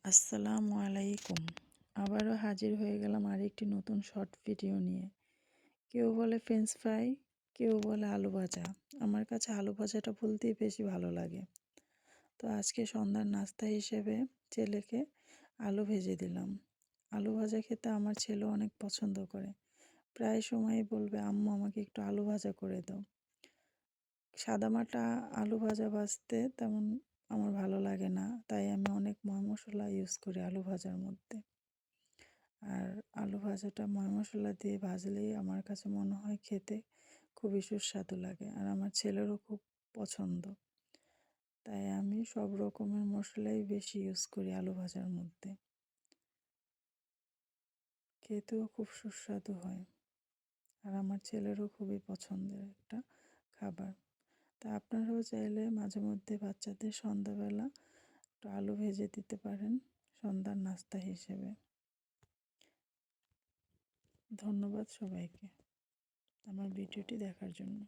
আসসালামু আলাইকুম। আবারও হাজির হয়ে গেলাম আরেকটি নতুন শর্ট ভিডিও নিয়ে। কেউ বলে ফ্রেঞ্চ ফ্রাই, কেউ বলে আলু ভাজা। আমার কাছে আলু ভাজাটা বলতেই বেশি ভালো লাগে। তো আজকে সন্ধ্যার নাস্তা হিসেবে ছেলেকে আলু ভেজে দিলাম। আলু ভাজা খেতে আমার ছেলে অনেক পছন্দ করে। প্রায় সময়ই বলবে, আম্মু আমাকে একটু আলু ভাজা করে দাও। সাদামাটা আলু ভাজা ভাজতে তেমন আমার ভালো লাগে না, তাই আমি অনেক মশলা ইউজ করি আলু ভাজার মধ্যে। আর আলু ভাজাটা মশলা দিয়ে ভাজলেই আমার কাছে মনে হয় খেতে খুবই সুস্বাদু লাগে, আর আমার ছেলেরও খুব পছন্দ। তাই আমি সব রকমের মশলাই বেশি ইউজ করি আলু ভাজার মধ্যে। খেতেও খুব সুস্বাদু হয়, আর আমার ছেলেরও খুবই পছন্দের একটা খাবার। তা আপনারাও চাইলে মাঝে মধ্যে বাচ্চাদের সন্ধ্যাবেলা একটু আলু ভেজে দিতে পারেন সন্ধ্যার নাস্তা হিসেবে। ধন্যবাদ সবাইকে আমার ভিডিওটি দেখার জন্য।